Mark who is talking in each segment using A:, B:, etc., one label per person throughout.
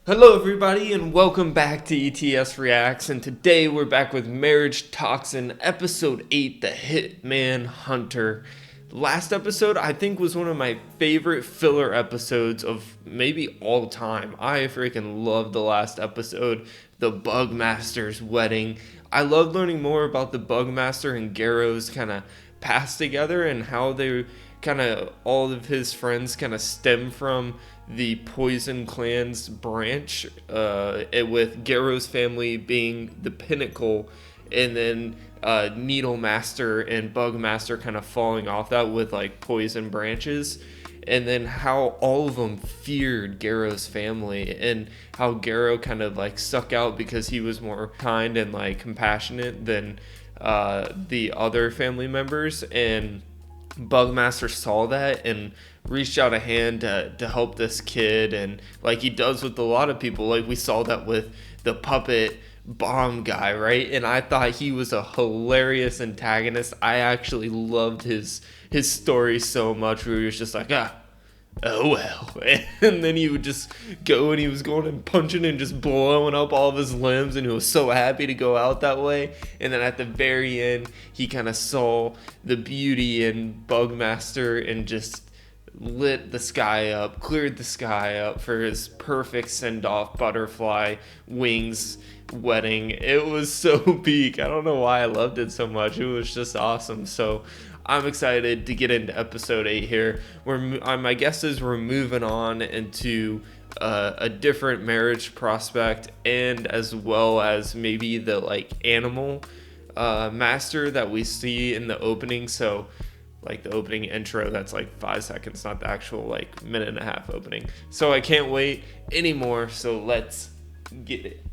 A: Hello, everybody, and welcome back to ETS Reacts. And today we're back with Marriagetoxin, Episode 8, The Hitman Hunter. Last episode, I think, was one of my favorite filler episodes of maybe all time. I freaking loved the last episode, the Bugmaster's wedding. I loved learning more about the Bugmaster and Garrow's kind of past together and how they kind of all of his friends kind of stem from the Poison Clan's branch, with Garrow's family being the pinnacle, and then Needle Master and Bug Master kind of falling off that with like poison branches, and then how all of them feared Garrow's family, and how Garrow kind of like stuck out because he was more kind and like compassionate than the other family members, and Bugmaster saw that and reached out a hand to help this kid, and like he does with a lot of people, like we saw that with the puppet bomb guy, right? And I thought he was a hilarious antagonist. I actually loved his story so much, where he was just like, oh well. And then he would just go, and he was going and punching and just blowing up all of his limbs, and he was so happy to go out that way. And then at the very end, he kind of saw the beauty in Bugmaster and just lit the sky up, cleared the sky up for his perfect send-off butterfly wings wedding. It was so peak. I don't know why I loved it so much. It was just awesome. So I'm excited to get into episode 8 here. My guess is we're moving on into a different marriage prospect, and as well as maybe the like animal master that we see in the opening. So like the opening intro, that's like 5 seconds, not the actual like minute and a half opening. So I can't wait anymore. So let's get it.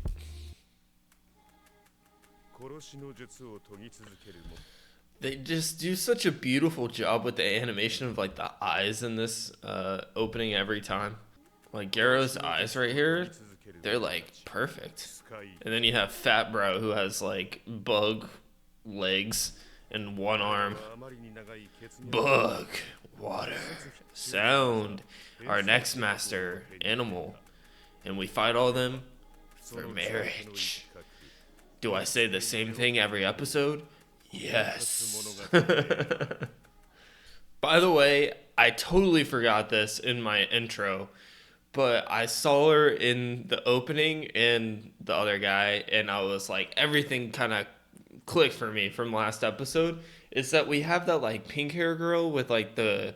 A: They just do such a beautiful job with the animation of like the eyes in this opening every time. Like Garrow's eyes right here, they're like perfect. And then you have Fat Bro, who has like bug legs and one arm. Bug, water, sound. Our next master, animal. And we fight all them for marriage. Do I say the same thing every episode? Yes. By the way, I totally forgot this in my intro, but I saw her in the opening and the other guy, and I was like, everything kind of clicked for me from last episode. Is that we have that like pink hair girl with like the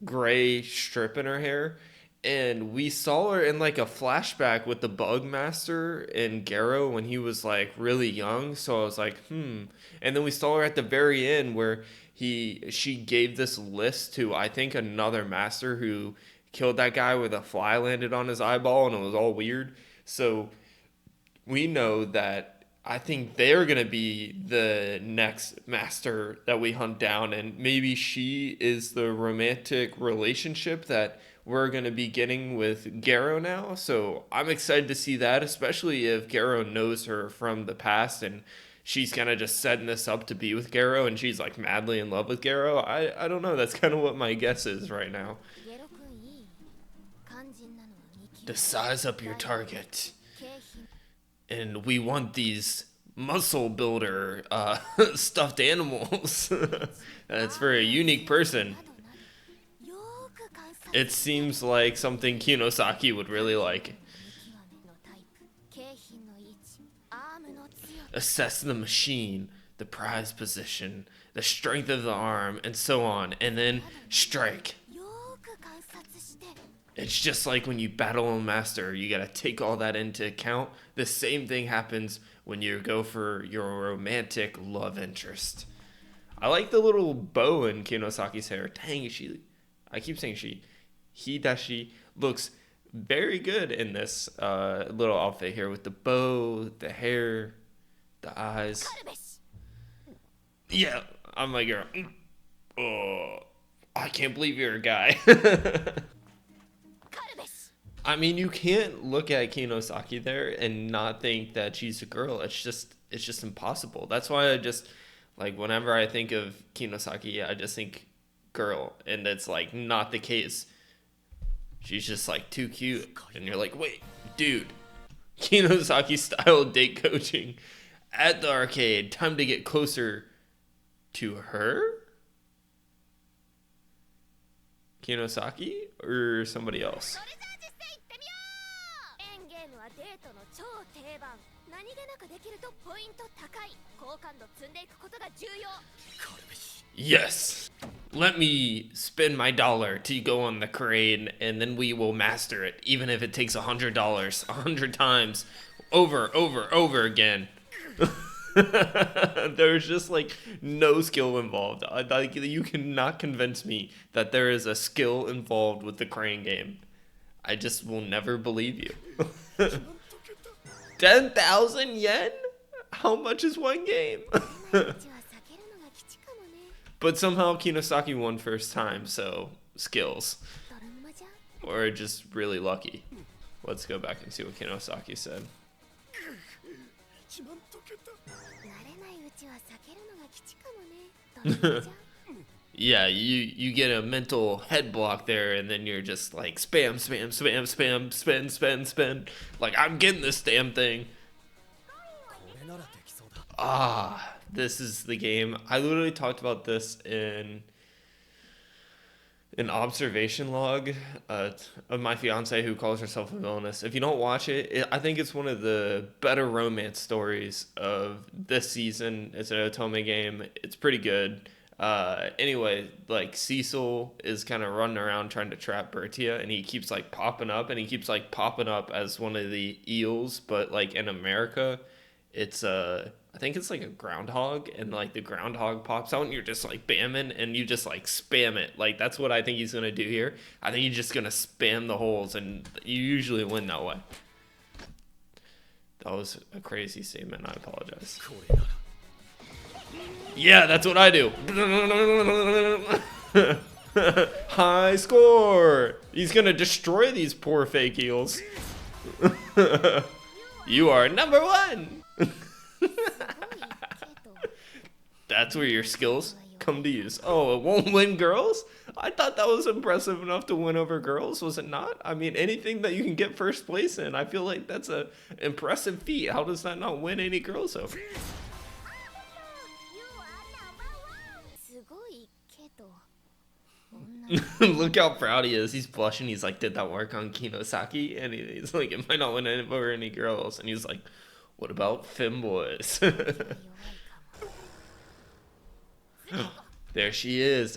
A: gray strip in her hair, and we saw her in like a flashback with the Bugmaster and Garrow when he was like really young. So I was like, and then we saw her at the very end where she gave this list to, I think, another master who killed that guy where the fly landed on his eyeball, and it was all weird. So we know that I think they're going to be the next master that we hunt down, and maybe she is the romantic relationship that we're going to be getting with Garrow now. So I'm excited to see that, especially if Garrow knows her from the past and she's kind of just setting this up to be with Garrow, and she's like madly in love with Garrow. I don't know. That's kind of what my guess is right now. To size up your target. And we want these muscle builder stuffed animals. That's for a unique person. It seems like something Kinosaki would really like. Assess the machine, the prize position, the strength of the arm, and so on, and then strike. It's just like when you battle a master, you gotta take all that into account. The same thing happens when you go for your romantic love interest. I like the little bow in Kinosaki's hair. Dang, I keep saying she looks very good in this little outfit here with the bow, the hair, the eyes. Yeah, I'm like, oh, I can't believe you're a guy. I mean, you can't look at Kinosaki there and not think that she's a girl. It's just impossible. That's why I just like whenever I think of Kinosaki, I just think girl, and it's like not the case. She's just like too cute. And you're like, wait, dude, Kinosaki style date coaching at the arcade. Time to get closer to her? Kinosaki or somebody else? Yes! Let me spend my dollar to go on the crane, and then we will master it, even if it takes $100, 100 times, over again. There's just like no skill involved. Like, you cannot convince me that there is a skill involved with the crane game. I just will never believe you. 10,000 yen? How much is one game? But somehow Kinosaki won first time, so skills. Or just really lucky. Let's go back and see what Kinosaki said. Yeah, you get a mental head block there, and then you're just like spam, spend. Like, I'm getting this damn thing. Ah, this is the game. I literally talked about this in an observation log of my fiance who calls herself a villainess. If you don't watch it, I think it's one of the better romance stories of this season. It's an Otome game. It's pretty good. Anyway, like, Cecil is kind of running around trying to trap Bertia, and he keeps like popping up, as one of the eels, but like in America, it's I think it's like a groundhog, and like the groundhog pops out and you're just like bamming and you just like spam it. Like, that's what I think he's gonna do here. I think he's just gonna spam the holes, and you usually win that way. That was a crazy statement. I apologize. Yeah, that's what I do. High score. He's gonna destroy these poor fake eels. You are number one. That's where your skills come to use. Oh, it won't win girls? I thought that was impressive enough to win over girls, was it not? I mean, anything that you can get first place in, I feel like that's a impressive feat. How does that not win any girls over? Look how proud he is. He's blushing. He's like, did that work on Kinosaki? And he's like, it might not win over any girls. And he's like, what about femboys? There she is.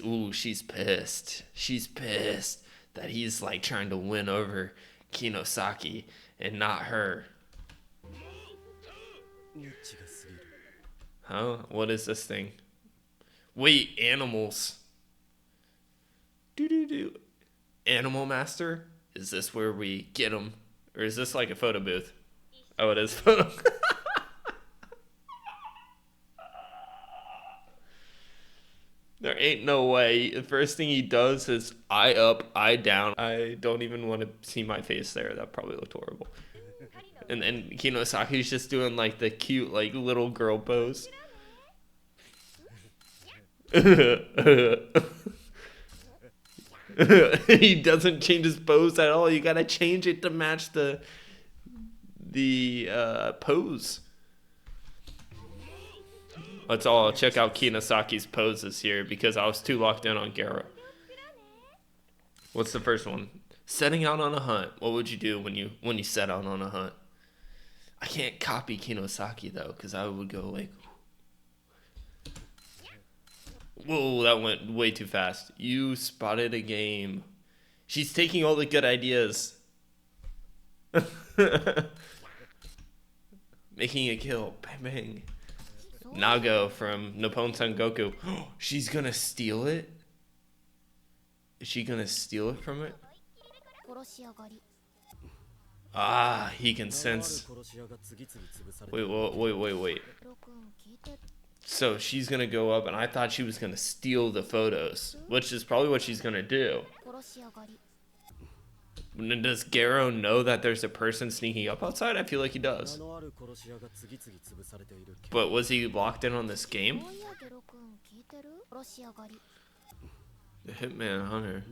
A: Ooh, she's pissed. She's pissed that he's like trying to win over Kinosaki and not her. Huh? What is this thing? Wait, animals. Do. Animal Master? Is this where we get them? Or is this like a photo booth? Oh, it is photo. There ain't no way. The first thing he does is eye up, eye down. I don't even want to see my face there. That probably looked horrible. And then Kinosaki's just doing like the cute like little girl pose. He doesn't change his pose at all. You gotta change it to match the pose. Let's all check out Kinosaki's poses here because I was too locked in on Garo. What's the first one? Setting out on a hunt. What would you do when you set out on a hunt? I can't copy Kinosaki though, because I would go like, whoa, that went way too fast. You spotted a game. She's taking all the good ideas. Making a kill. Bang, bang. Nago from Nippon Sengoku. She's gonna steal it? Is she gonna steal it from it? Ah, he can sense. Wait. So she's gonna go up, and I thought she was gonna steal the photos, which is probably what she's gonna do. Does Garo know that there's a person sneaking up outside? I feel like he does. But was he locked in on this game? The Hitman Hunter.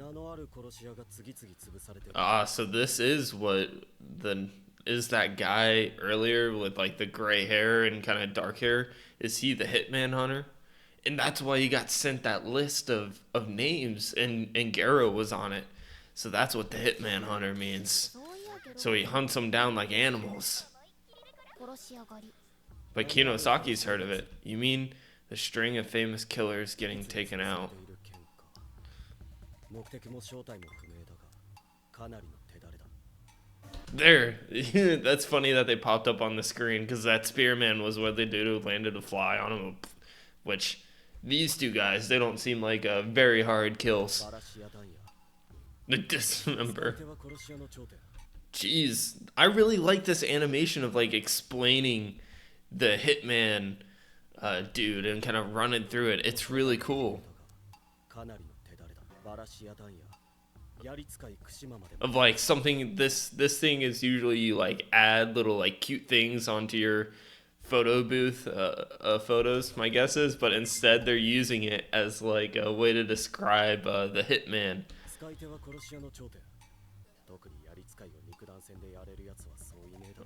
A: Ah, so this is what the is that guy earlier with like the gray hair and kind of dark hair? Is he the Hitman Hunter? And that's why he got sent that list of names and Garo was on it. So that's what the Hitman Hunter means. So he hunts them down like animals. But Kinosaki's heard of it. You mean the string of famous killers getting taken out? There. That's funny that they popped up on the screen because that Spearman was what they did who landed a fly on him. Which, these two guys, they don't seem like very hard kills. The dismember. Jeez. I really like this animation of like explaining the Hitman dude and kind of running through it. It's really cool. Of like something this thing is usually you like add little like cute things onto your photo booth photos, my guess is, but instead they're using it as like a way to describe the Hitman.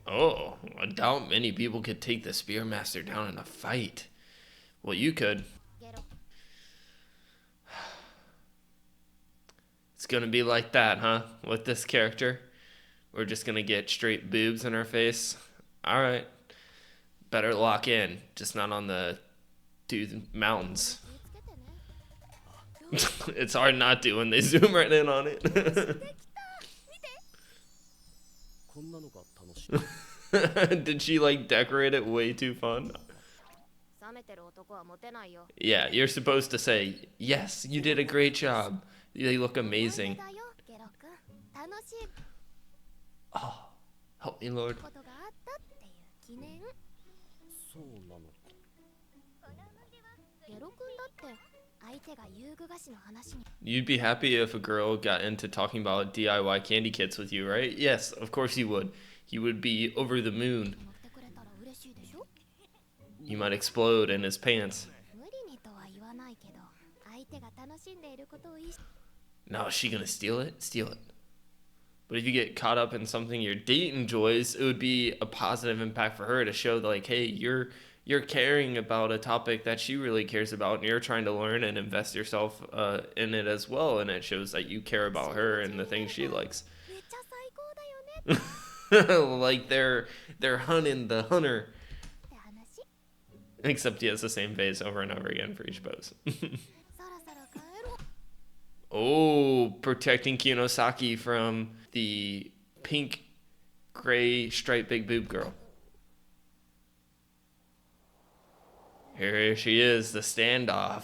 A: Oh, I doubt many people could take the Spearmaster down in a fight. Well, you could. It's gonna be like that, huh? With this character? We're just gonna get straight boobs in our face? Alright. Better lock in. Just not on the mountains. It's hard not to when they zoom right in on it. Did she like decorate it way too fun? Yeah, you're supposed to say, yes, you did a great job. They look amazing. Oh, help me, Lord. You'd be happy if a girl got into talking about DIY candy kits with you, right? Yes, of course you would. He would be over the moon. He might explode in his pants. Now, is she gonna steal it? Steal it. But if you get caught up in something your date enjoys, it would be a positive impact for her to show that, like, hey, you're caring about a topic that she really cares about, and you're trying to learn and invest yourself in it as well, and it shows that you care about her and the things she likes. Like they're hunting the hunter. Except he has the same face over and over again for each pose. Oh, protecting Kinosaki from the pink, gray, striped big boob girl. Here she is, the standoff.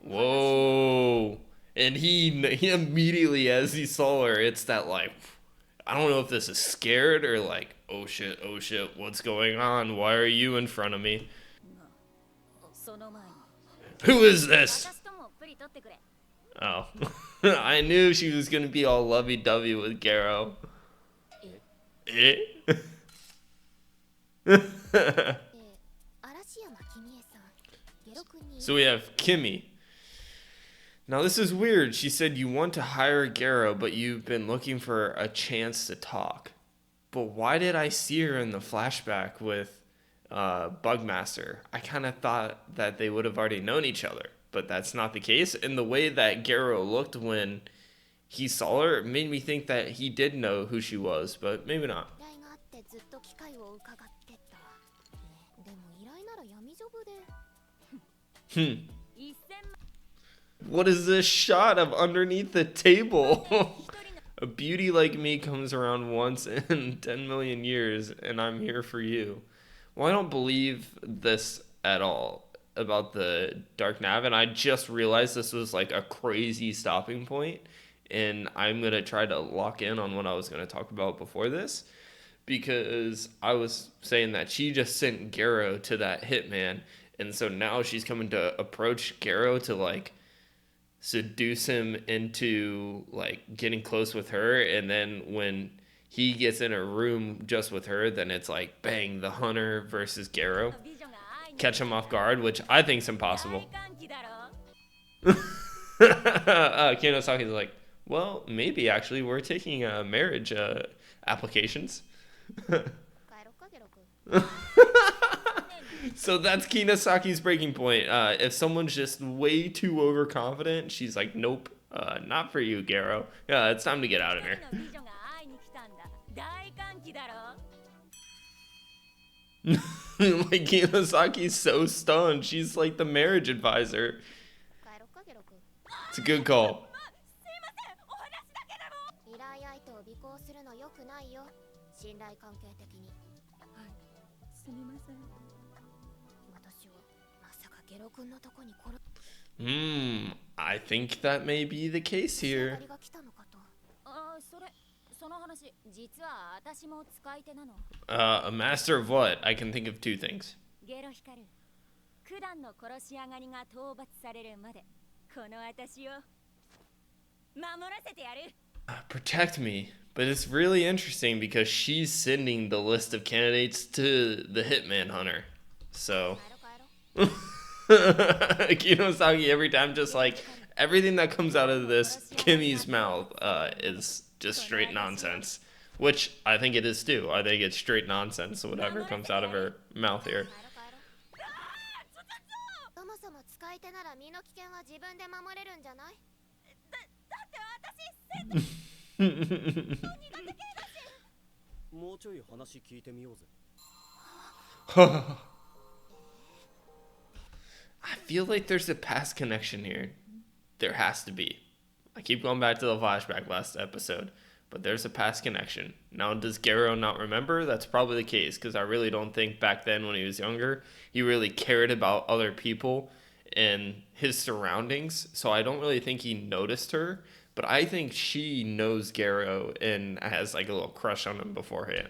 A: Whoa. And he immediately, as he saw her, it's that like, I don't know if this is scared or like, oh shit, what's going on? Why are you in front of me? Who is this? Oh. I knew she was gonna be all lovey-dovey with Garo. Eh? So we have Kimie. Now this is weird. She said you want to hire Garo, but you've been looking for a chance to talk. But why did I see her in the flashback with Bugmaster? I kind of thought that they would have already known each other, but that's not the case. And the way that Garo looked when he saw her made me think that he did know who she was, but maybe not. What is this shot of underneath the table? A beauty like me comes around once in 10 million years, and I'm here for you. Well, I don't believe this at all about the Dark Nav, and I just realized this was like a crazy stopping point, and I'm going to try to lock in on what I was going to talk about before this, because I was saying that she just sent Garo to that hitman, and so now she's coming to approach Garo to like seduce him into like getting close with her, and then when he gets in a room just with her, then it's like bang, the hunter versus Garo. catch him off guard, which I think is impossible. Kinosaki's like, well, maybe actually we're taking marriage applications. So that's Kinosaki's breaking point. If someone's just way too overconfident, she's like, nope, not for you, Garo. Yeah, it's time to get out of here. Like, Kinosaki's so stoned. She's like the marriage advisor. It's a good call. I think that may be the case here. A master of what? I can think of two things. Protect me. But it's really interesting because she's sending the list of candidates to the hitman hunter. So Kinosaki every time just like everything that comes out of this Kimie's mouth is just straight nonsense, which I think it is too. I think it's straight nonsense, whatever comes out of her mouth here. I feel like there's a past connection here. There has to be. I keep going back to the flashback last episode, but there's a past connection. Now, does Garo not remember? That's probably the case, because I really don't think back then when he was younger, he really cared about other people and his surroundings, so I don't really think he noticed her, but I think she knows Garo and has like a little crush on him beforehand.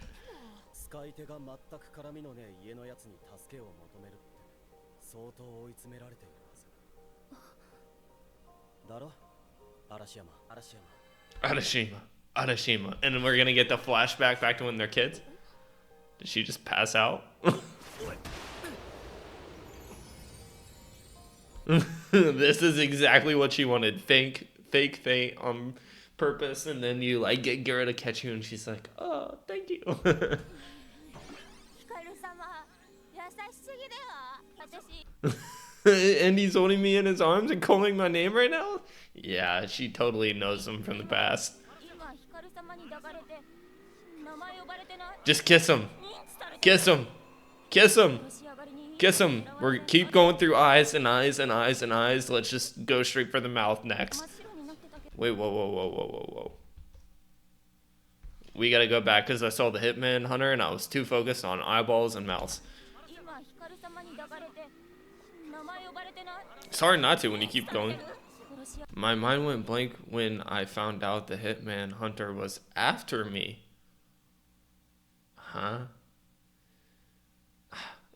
A: Arashima. And then we're gonna get the flashback back to when they're kids? Did she just pass out? This is exactly what she wanted. Fake faint on purpose, and then you like get Garo to catch you and she's like, oh, thank you. And he's holding me in his arms and calling my name right now? Yeah, she totally knows him from the past. Just kiss him. Kiss him. Kiss him. Kiss him. We're keep going through eyes and eyes and eyes and eyes. Let's just go straight for the mouth next. Wait, whoa. We gotta go back because I saw the hitman hunter and I was too focused on eyeballs and mouths. It's hard not to when you keep going. My mind went blank when I found out the hitman hunter was after me. Huh?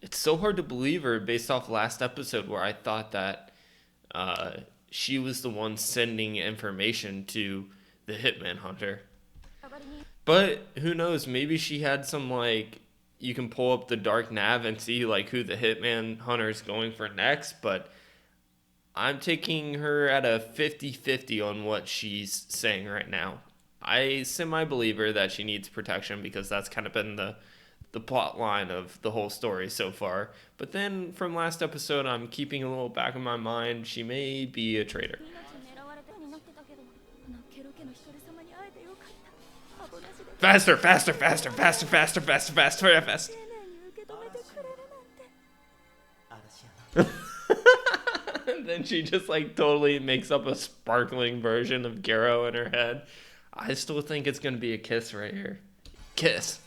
A: It's so hard to believe her based off last episode where I thought that she was the one sending information to the hitman hunter. But who knows, maybe she had some like, you can pull up the dark nav and see like who the hitman hunter is going for next, but I'm taking her at a 50-50 on what she's saying right now. I semi-believe her that she needs protection because that's kind of been the plot line of the whole story so far. But then from last episode, I'm keeping a little back in my mind, she may be a traitor. Faster. Hurry up, fast. And then she just like totally makes up a sparkling version of Garo in her head. I still think it's gonna be a kiss right here. Kiss.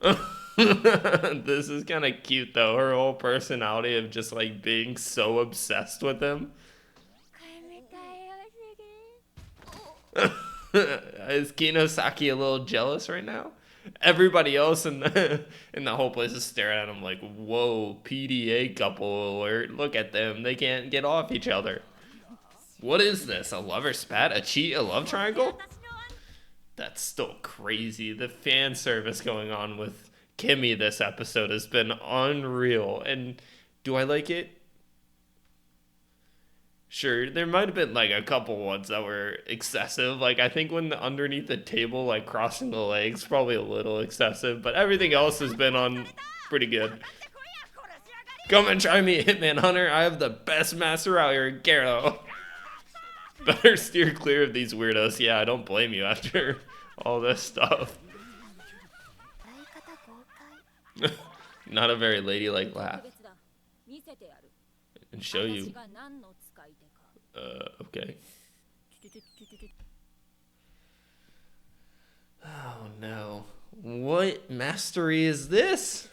A: This is kind of cute though. Her whole personality of just like being so obsessed with him. Is Kinosaki a little jealous right now? Everybody else in the whole place is staring at him like, whoa, PDA couple alert. Look at them. They can't get off each other. What is this? A lover spat? A cheat? A love triangle? That's still crazy. The fan service going on with Kimie this episode has been unreal. And do I like it? Sure, there might have been like a couple ones that were excessive. Like I think when underneath the table, like crossing the legs, probably a little excessive. But everything else has been on pretty good. Come and try me, Hitman Hunter. I have the best master out here, Garo. Better steer clear of these weirdos. Yeah, I don't blame you after all this stuff. Not a very ladylike laugh. And show you. Okay. Oh no. What mastery is this?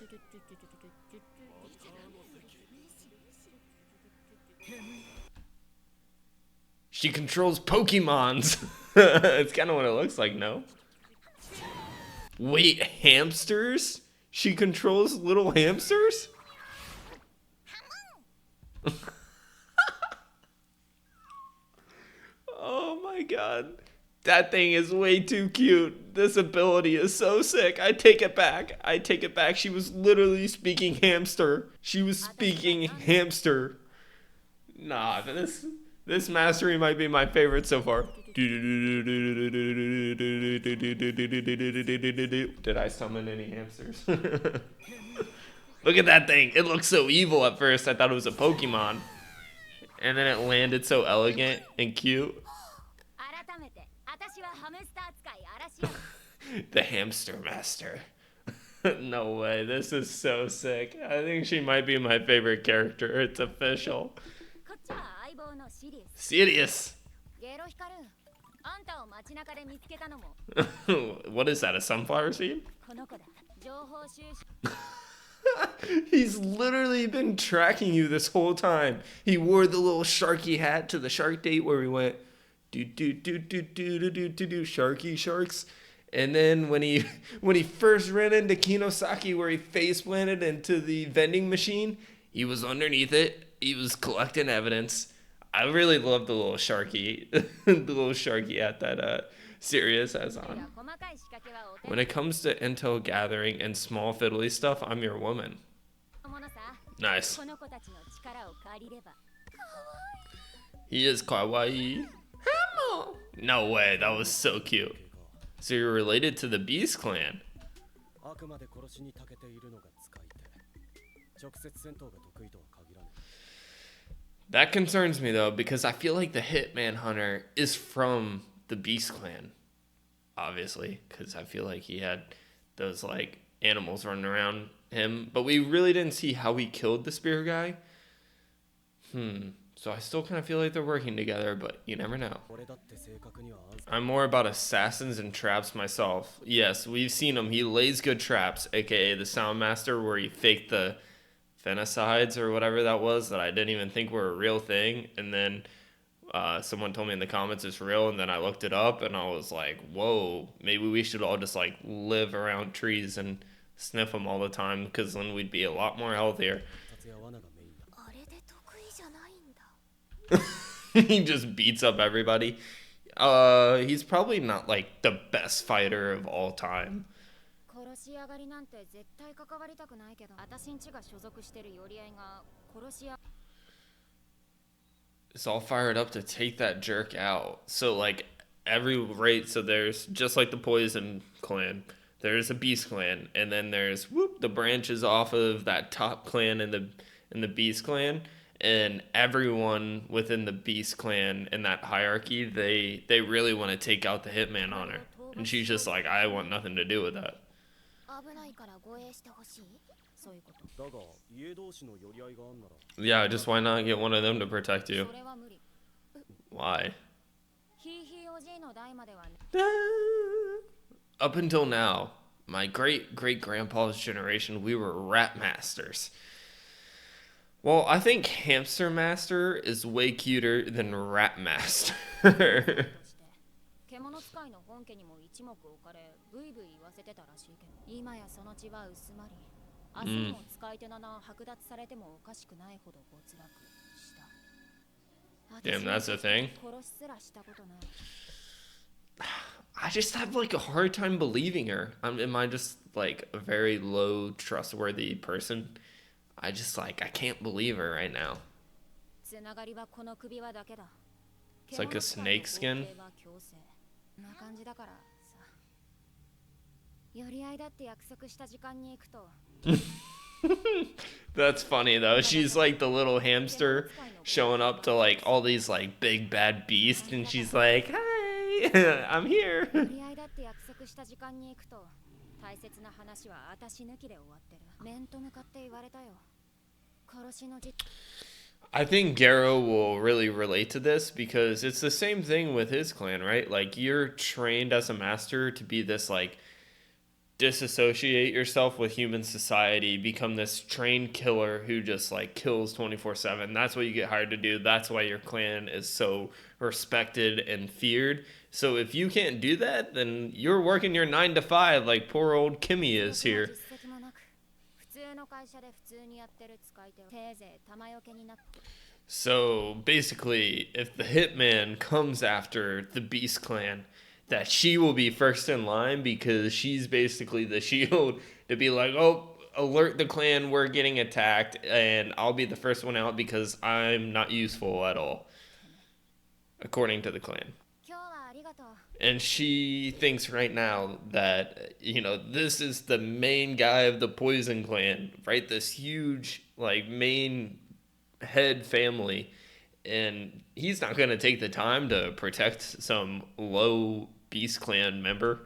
A: She controls Pokemons. It's kind of what it looks like, no? Wait, hamsters? She controls little hamsters? Oh my god. That thing is way too cute. This ability is so sick. I take it back. I take it back. She was literally speaking hamster. She was speaking hamster. Nah, this mastery might be my favorite so far. Did I summon any hamsters? Look at that thing. It looks so evil at first. I thought it was a Pokemon. And then it landed so elegant and cute. The hamster master. No way. This is so sick. I think she might be my favorite character. It's official. Serious. What is that, a sunflower seed? He's literally been tracking you this whole time. He wore the little Sharky hat to the shark date where we went Sharky sharks. And then when he first ran into Kinosaki where he face planted into the vending machine, he was underneath it. He was collecting evidence. I really love the little Sharky, the little Sharky hat that Sirius has on. When it comes to intel gathering and small fiddly stuff, I'm your woman. Nice. He is kawaii. No way, that was so cute. So you're related to the Beast Clan. That concerns me though, because I feel like the Hitman Hunter is from the Beast Clan. Obviously, because I feel like he had those like animals running around him. But we really didn't see how he killed the spear guy. So I still kind of feel like they're working together, but you never know. I'm more about assassins and traps myself. Yes, we've seen him. He lays good traps, aka the Soundmaster, where he faked the phenicides or whatever that was that I didn't even think were a real thing. And then someone told me in the comments it's real, and then I looked it up and I was like, whoa, maybe we should all just like live around trees and sniff them all the time, because then we'd be a lot more healthier. He just beats up everybody. He's probably not like the best fighter of all time. It's all fired up to take that jerk out. So like so there's just like the Poison Clan, there's a Beast Clan, and then there's the branches off of that top clan in the Beast Clan. And everyone within the Beast Clan in that hierarchy, they really want to take out the Hitman Hunter. And she's just like, I want nothing to do with that. Yeah, just why not get one of them to protect you? Why? Up until now, my great-great-grandpa's generation, we were rat masters. Well, I think Hamster Master is way cuter than Rat Master. Damn, that's a thing. I just have like a hard time believing her. Am I just like a very low trustworthy person. I just like, I can't believe her right now. It's like a snake skin. That's funny though. She's like the little hamster showing up to like all these like big bad beasts, and she's like, "Hey, I'm here." I think Garo will really relate to this because it's the same thing with his clan, right? Like, you're trained as a master to be this like disassociate yourself with human society, become this trained killer who just like kills 24/7. That's what you get hired to do. That's why your clan is so respected and feared. So if you can't do that, then you're working your 9 to 5 like poor old Kimie is here. So basically, if the hitman comes after the Beast Clan, that she will be first in line because she's basically the shield to be like, oh, alert the clan, we're getting attacked, and I'll be the first one out because I'm not useful at all, according to the clan. And she thinks right now that, you know, this is the main guy of the Poison Clan, right? This huge, like, main head family. And he's not going to take the time to protect some low Beast Clan member.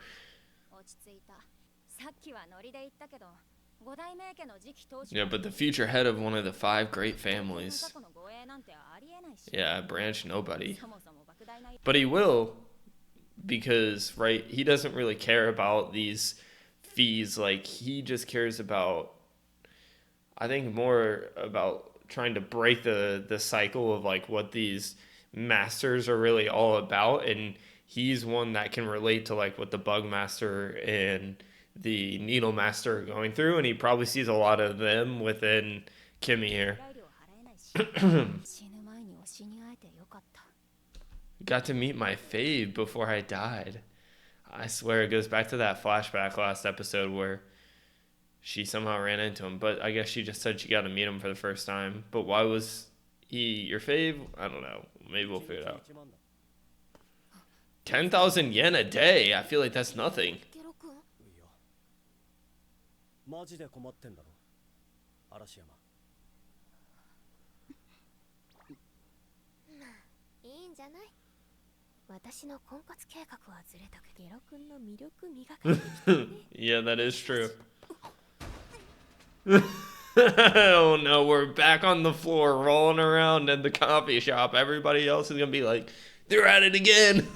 A: Yeah, but the future head of one of the 5 great families. Yeah, branch nobody. But he will, because, right, he doesn't really care about these fees. Like, he just cares about, I think, more about trying to break the cycle of like what these masters are really all about, and he's one that can relate to like what the Bug Master and the Needle Master are going through, and he probably sees a lot of them within Kimie here. Got to meet my fave before I died. I swear it goes back to that flashback last episode where she somehow ran into him, but I guess she just said she got to meet him for the first time. But why was he your fave? I don't know. Maybe we'll figure it out. 10,000 yen a day? I feel like that's nothing. Yeah, that is true. Oh no, we're back on the floor rolling around in the coffee shop. Everybody else is gonna be like, they're at it again.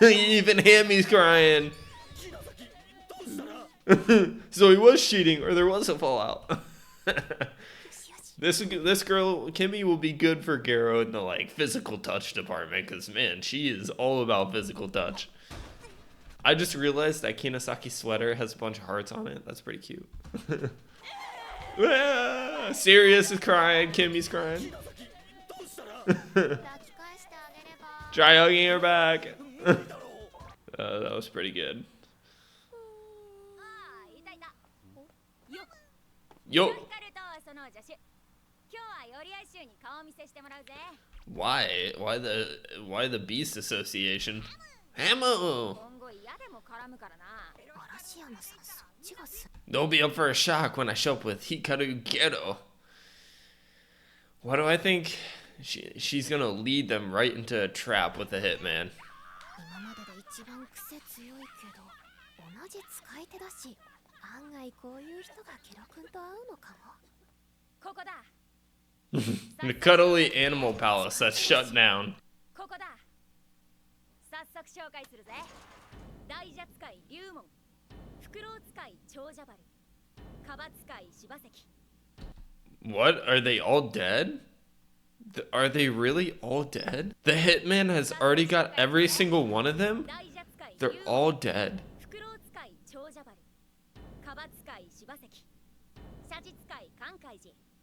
A: Even Hammy's crying. So he was cheating, or there was a fallout. This girl Kimie will be good for Garo in the like physical touch department, because man, she is all about physical touch. I just realized that Kinosaki sweater has a bunch of hearts on it. That's pretty cute. Sirius is crying. Kimmie's crying. Try hugging her back. That was pretty good. Yo. Why? Why the Beast Association? Hammo! Don't be up for a shock when I show up with Hikaru Gero. Why do I think she's gonna lead them right into a trap with the hitman? The cuddly animal palace that's shut down. What? Are they all dead? Are they really all dead? The hitman has already got every single one of them? They're all dead.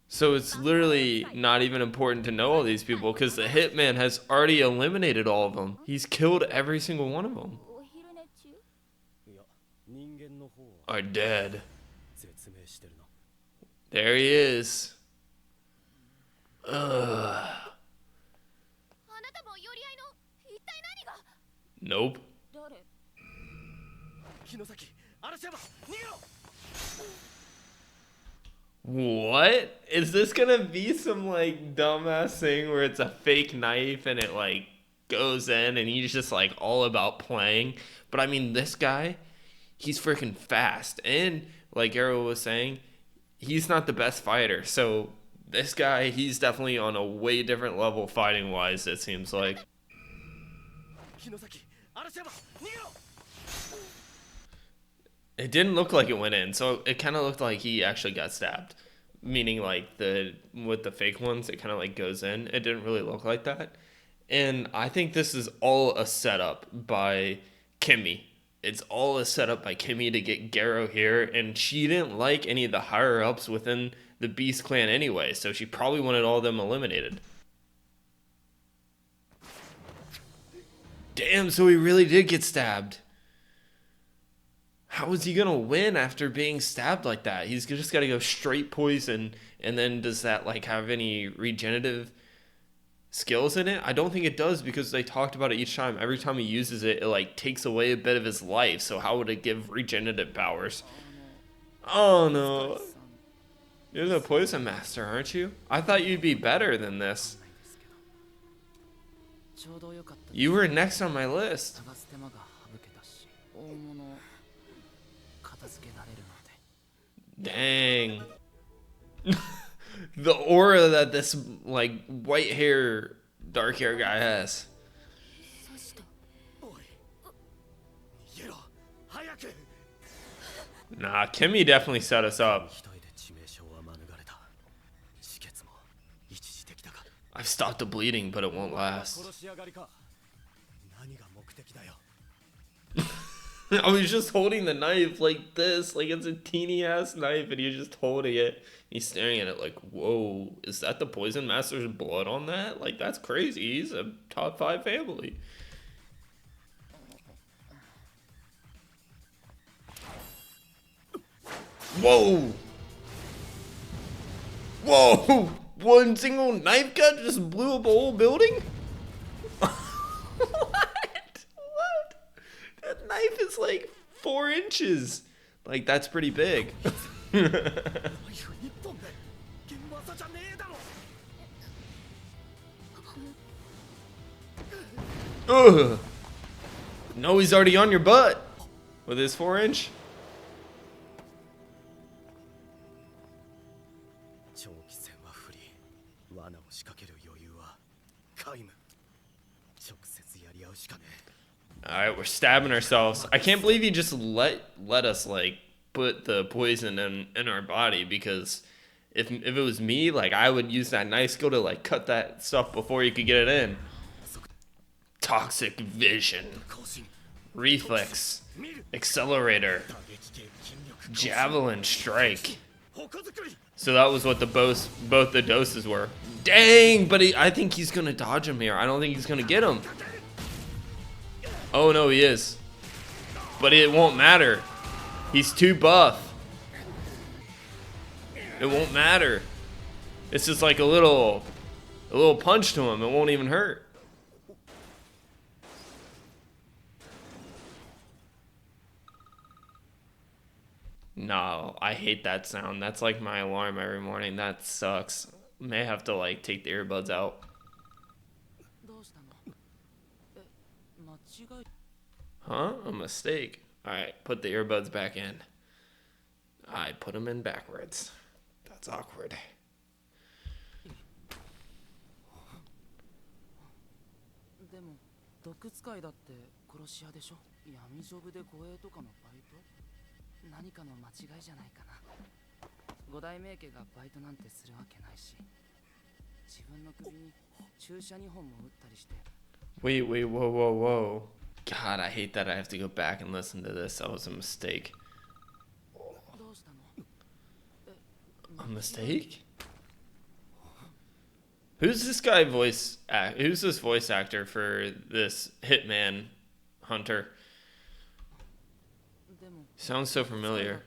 A: So it's literally not even important to know all these people because the hitman has already eliminated all of them. He's killed every single one of them. are dead. There he is. Ugh. Nope. What? Is this gonna be some like dumbass thing where it's a fake knife and it like goes in and he's just like all about playing? But I mean, this guy, he's freaking fast. And like Arrow was saying, he's not the best fighter. So this guy, he's definitely on a way different level fighting wise, it seems like. It didn't look like it went in, so it kind of looked like he actually got stabbed. Meaning like with the fake ones, it kind of like goes in. It didn't really look like that. And I think this is all a setup by Kimie. It's all a setup by Kimie to get Garo here, and she didn't like any of the higher ups within the Beast Clan anyway, so she probably wanted all of them eliminated. Damn, so he really did get stabbed. How is he gonna win after being stabbed like that? He's just gotta go straight poison, and then does that like have any regenerative skills in it? I don't think it does because they talked about it each time. Every time he uses it, it like takes away a bit of his life. So how would it give regenerative powers? Oh no. You're the poison master, aren't you? I thought you'd be better than this. You were next on my list. Dang. The aura that this like white hair, dark hair guy has. Nah, Kimie definitely set us up. I've stopped the bleeding, but it won't last. I was just holding the knife like this, like it's a teeny ass knife, and you're just holding it. He's staring at it like, whoa, is that the Poison Master's blood on that? Like, that's crazy. He's a top 5 family. Whoa! Whoa! One single knife cut just blew up a whole building? What? That knife is like 4 inches. Like, that's pretty big. Ugh. No, he's already on your butt with his 4-inch. Alright, we're stabbing ourselves. I can't believe he just let us like put the poison in our body, because if it was me, like I would use that knife skill to like cut that stuff before you could get it in. Toxic vision. Reflex. Accelerator. Javelin strike. So that was what both the doses were. Dang, but I think he's gonna dodge him here. I don't think he's gonna get him. Oh no, he is. But it won't matter. He's too buff. It won't matter. It's just like a little punch to him. It won't even hurt. No, I hate that sound. That's like my alarm every morning. That sucks. May have to like take the earbuds out. Huh? A mistake. Alright, put the earbuds back in. I put them in backwards. That's awkward. Wait, whoa. God, I hate that I have to go back and listen to this. That was a mistake. A mistake? Who's this guy who's this voice actor for this Hitman Hunter? Sounds so familiar.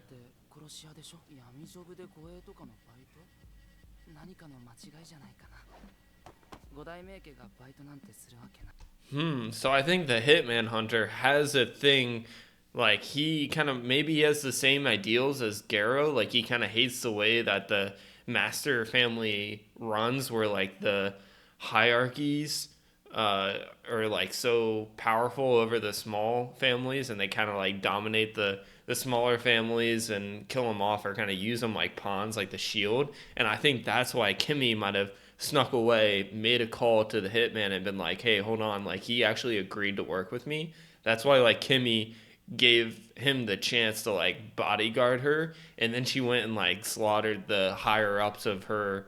A: So I think the Hitman Hunter has a thing, like he kind of, maybe he has the same ideals as Garo, like he kind of hates the way that the Master family runs, where like the hierarchies are like so powerful over the small families, and they kind of like dominate the smaller families and kill them off, or kind of use them like pawns, like the shield. And I think that's why Kimie might have snuck away, made a call to the hitman, and been like, hey, hold on, like he actually agreed to work with me. That's why like Kimie gave him the chance to like bodyguard her, and then she went and like slaughtered the higher ups of her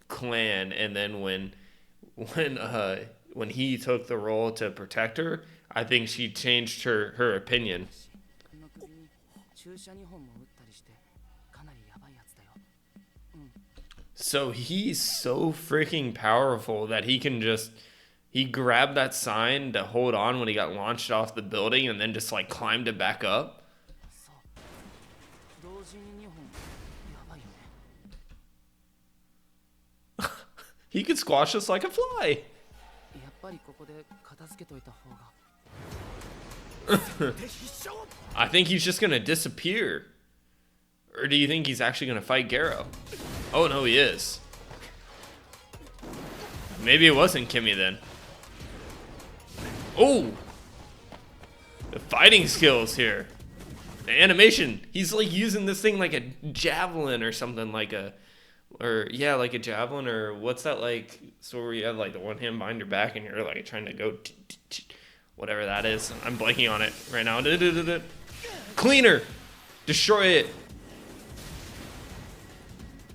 A: clan. And then when he took the role to protect her, I think she changed her opinion. So he's so freaking powerful that he grabbed that sign to hold on when he got launched off the building, and then just like climbed it back up. He could squash us like a fly. I think he's just gonna disappear. Or do you think he's actually gonna fight Garo? Oh no, he is. Maybe it wasn't Kimie then. Oh! The fighting skills here. The animation. He's like using this thing like a javelin or something, like a javelin, or what's that, like, so where you have like the one hand behind your back and you're like trying to go whatever that is. I'm blanking on it right now. Cleaner! Destroy it!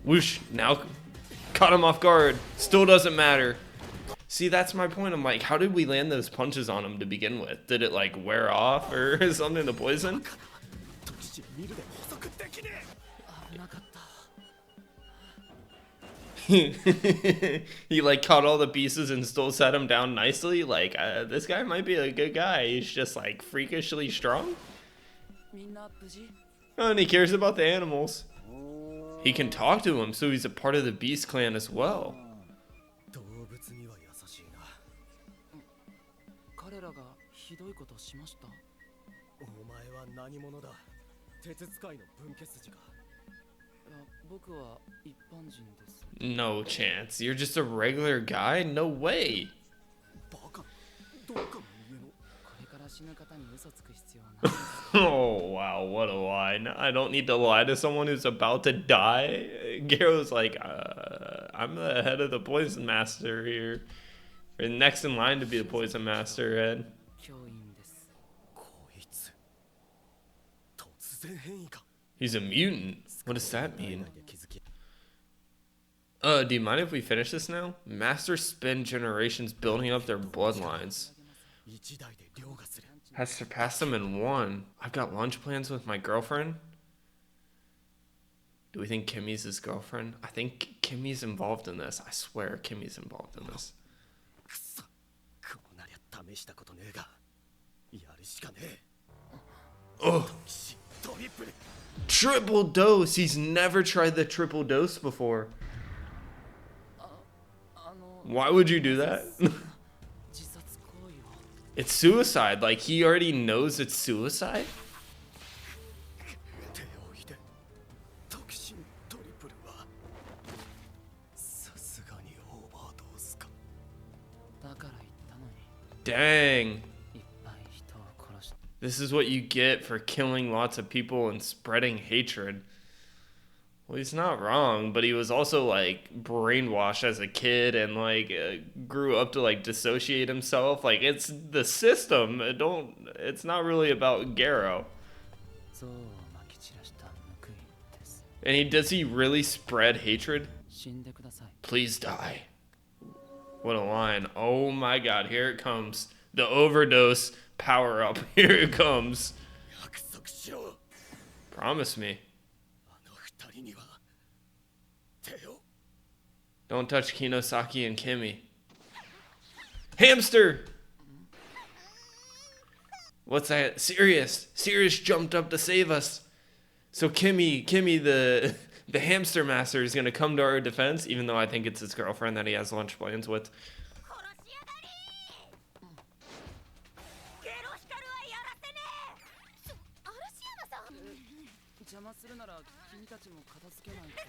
A: Whoosh! Now caught him off guard. Still doesn't matter. See, that's my point. I'm like, how did we land those punches on him to begin with? Did it like wear off or something, the poison? He like caught all the pieces and still set him down nicely. Like, this guy might be a good guy. He's just like freakishly strong. Oh, and he cares about the animals. He can talk to him, so he's a part of the Beast Clan as well. No chance. You're just a regular guy? No way. Oh wow, what a line. I don't need to lie to someone who's about to die. Garo's like, I'm the head of the Poison Master here. Or next in line to be the Poison Master head. He's a mutant. What does that mean? Do you mind if we finish this now? Masters spend generations building up their bloodlines. Has surpassed them in one. I've got lunch plans with my girlfriend. Do we think Kimie's his girlfriend? I think Kimie's involved in this. I swear Kimie's involved in this. Oh. Triple dose. He's never tried the triple dose before. Why would you do that? It's suicide. Like, he already knows it's suicide? Dang. This is what you get for killing lots of people and spreading hatred. Well, he's not wrong, but he was also like brainwashed as a kid and like grew up to like dissociate himself. Like, it's the system. It's not really about Garo. And does he really spread hatred? Please die. What a line. Oh my god, here it comes. The overdose power up. Here it comes. Promise me. Don't touch Kinosaki and Kimie. Hamster! What's that? Sirius! Sirius jumped up to save us. So Kimie, the hamster master is gonna come to our defense, even though I think it's his girlfriend that he has lunch plans with.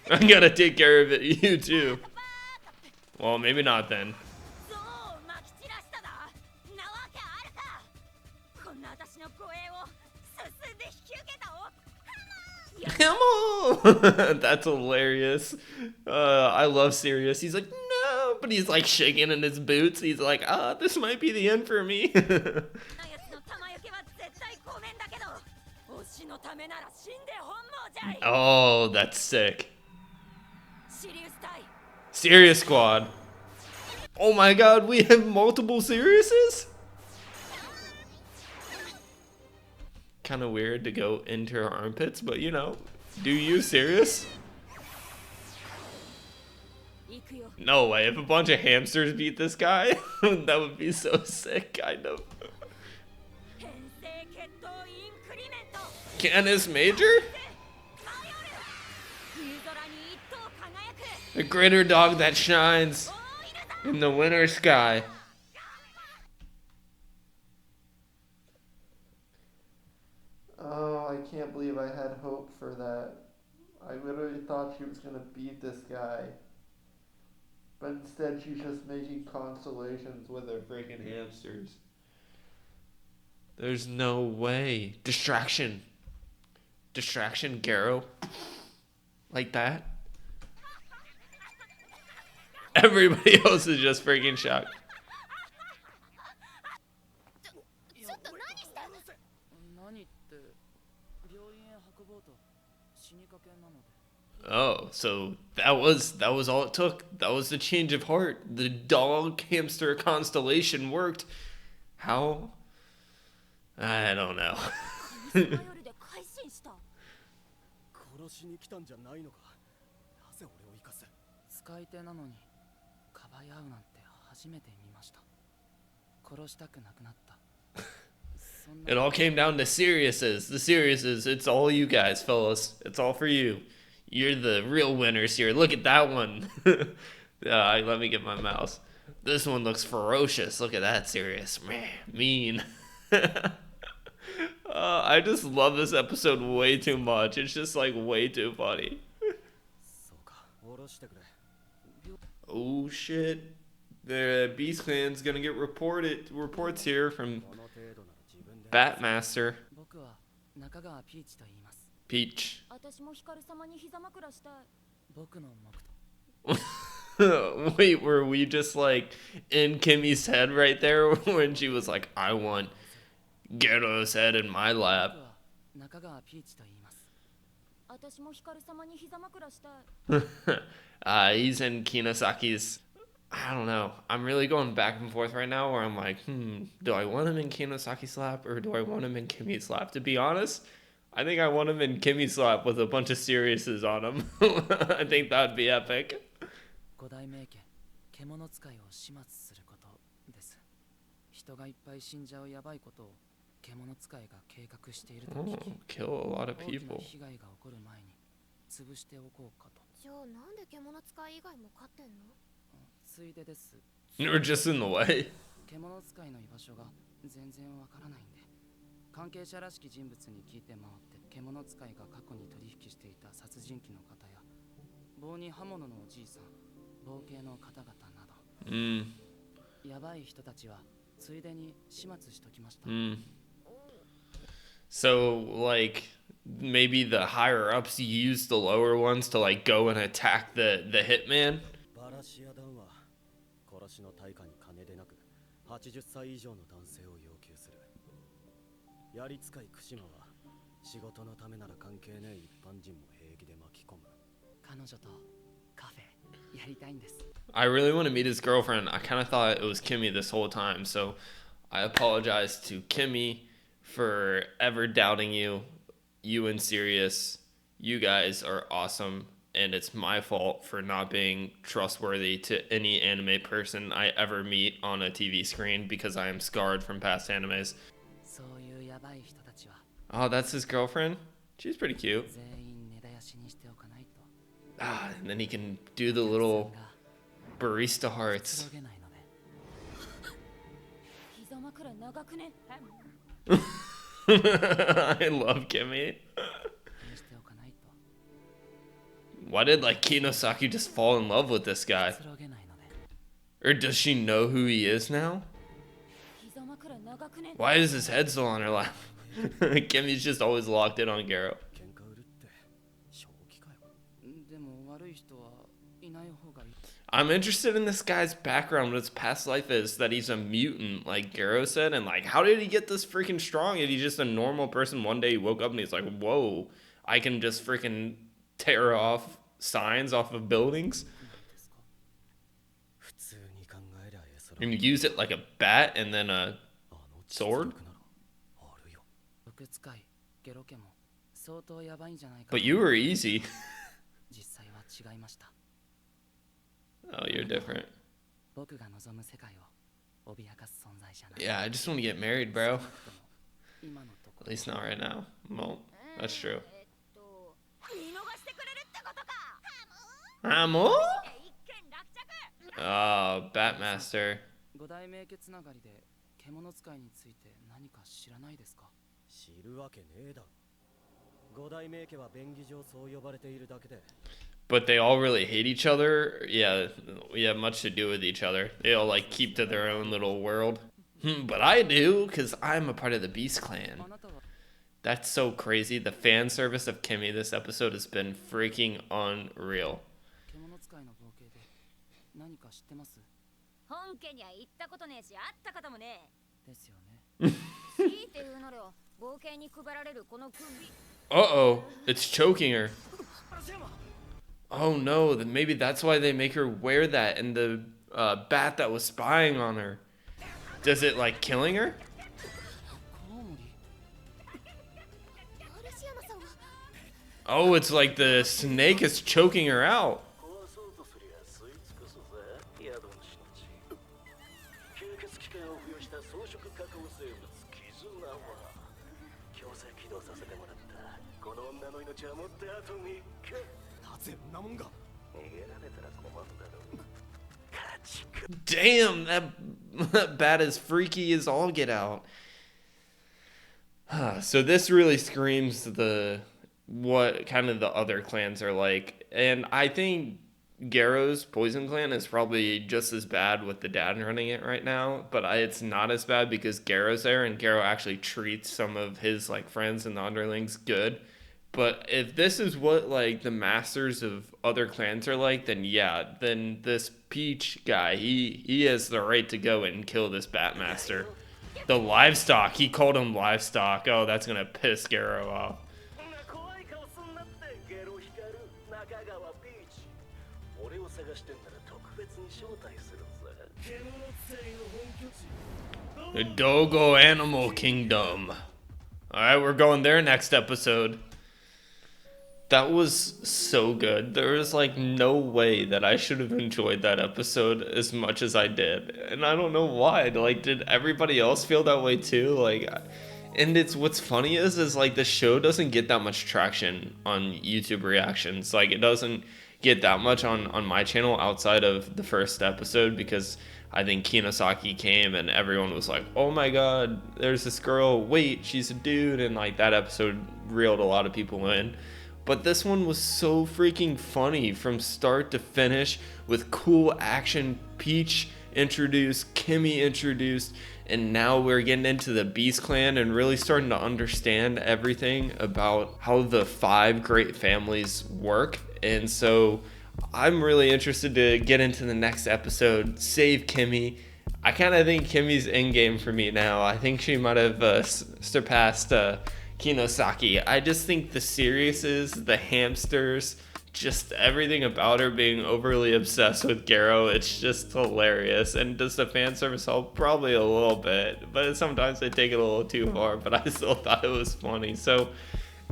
A: I'm gonna take care of it, you too. Well, maybe not then. Come on! That's hilarious. I love Sirius. He's like, no, but he's like shaking in his boots. He's like, this might be the end for me. Oh, that's sick. Sirius Squad. Oh my god, we have multiple Siriuses? Kind of weird to go into her armpits, but you know, do you, Sirius? No way, if a bunch of hamsters beat this guy, that would be so sick, kind of. Canis Major? The greater dog that shines in the winter sky. Oh, I can't believe I had hope for that. I literally thought she was gonna beat this guy. But instead she's just making constellations with her freaking hamsters. There's no way. Distraction. Distraction, Garo. Like that. Everybody else is just freaking shocked. Oh, so that was all it took. That was the change of heart. The dog hamster constellation worked. How? I don't know. It all came down to Siriuses. The Siriuses. It's all you guys, fellas. It's all for you. You're the real winners here. Look at that one. Let me get my mouse. This one looks ferocious. Look at that, Sirius. Man, mean. I just love this episode way too much. It's just like way too funny. Oh shit. The Beast Clan's gonna get reports here from Batmaster. Peach. Wait, were we just like in Kimie's head right there when she was like, I want Gero's head in my lap? He's in Kinosaki's. I don't know. I'm really going back and forth right now where I'm like, do I want him in Kinosaki's lap or do I want him in Kimie's lap? To be honest, I think I want him in Kimie's lap with a bunch of Siriuses on him. I think that would be epic. Oh, kill a lot of people. You're just in the way. So, like, maybe the higher ups use the lower ones to like go and attack the hitman. I really want to meet his girlfriend. I kind of thought it was Kimie this whole time, so I apologize to Kimie for ever doubting you. You and Sirius, you guys are awesome, and it's my fault for not being trustworthy to any anime person I ever meet on a TV screen because I am scarred from past animes. Oh, that's his girlfriend? She's pretty cute. Ah, and then he can do the little barista hearts. I love Kimie. Why did like Kinosaki just fall in love with this guy? Or does she know who he is now? Why is his head still on her lap? Kimie's just always locked in on Garo. I'm interested in this guy's background, what his past life is, that he's a mutant, like Garo said, and like, how did he get this freaking strong? Is he just a normal person? One day he woke up and he's like, whoa, I can just freaking tear off signs off of buildings? And use it like a bat and then a sword? But you were easy. Oh, you're different. Yeah, I just want to get married, bro. At least not right now. Well, that's true. Hamster? Oh, Batmaster. But they all really hate each other. Yeah, we have much to do with each other. They all like keep to their own little world. But I do, because I'm a part of the Beast Clan. That's so crazy. The fan service of Kimie this episode has been freaking unreal. Uh-oh, it's choking her. Oh no, then maybe that's why they make her wear that, and the bat that was spying on her. Does it like killing her? Oh, it's like the snake is choking her out. Damn, that bat is freaky as all get out. So this really screams what kind of the other clans are like. And I think Garo's Poison Clan is probably just as bad with the dad running it right now, but it's not as bad because Garo's there and Garo actually treats some of his like friends and the underlings good. But if this is what like the masters of other clans are like, then yeah, then this Peach guy, he has the right to go and kill this Batmaster. The livestock, he called him livestock. Oh, that's gonna piss Garo off. The Dogo Animal Kingdom. Alright, we're going there next episode. That was so good. There was like no way that I should have enjoyed that episode as much as I did. And I don't know why. Like, did everybody else feel that way too? Like, and it's what's funny is like the show doesn't get that much traction on YouTube reactions. Like, it doesn't get that much on my channel outside of the first episode because I think Kinosaki came and everyone was like, oh my god, there's this girl, wait, she's a dude, and like that episode reeled a lot of people in. But this one was so freaking funny from start to finish with cool action. Peach introduced, Kimie introduced, and now we're getting into the Beast Clan and really starting to understand everything about how the 5 great families work. And so I'm really interested to get into the next episode, save Kimie. I kind of think Kimie's in game for me now. I think she might have surpassed Kinosaki. I just think the seriousness, the hamsters, just everything about her being overly obsessed with Garo, it's just hilarious. And does the fan service help? Probably a little bit, but sometimes they take it a little too far, but I still thought it was funny. So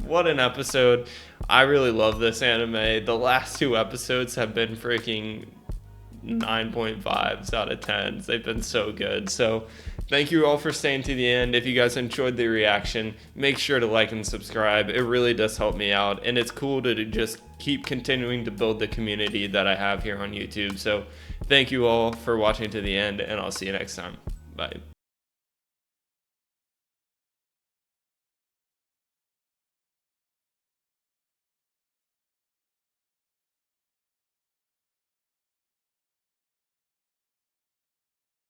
A: what an episode. I really love this anime. The last 2 episodes have been freaking 9.5s out of 10s. They've been so good. So Thank you all for staying to the end. If you guys enjoyed the reaction, make sure to like and subscribe. It really does help me out, and it's cool to just keep continuing to build the community that I have here on YouTube. So thank you all for watching to the end, and I'll see you next time. Bye.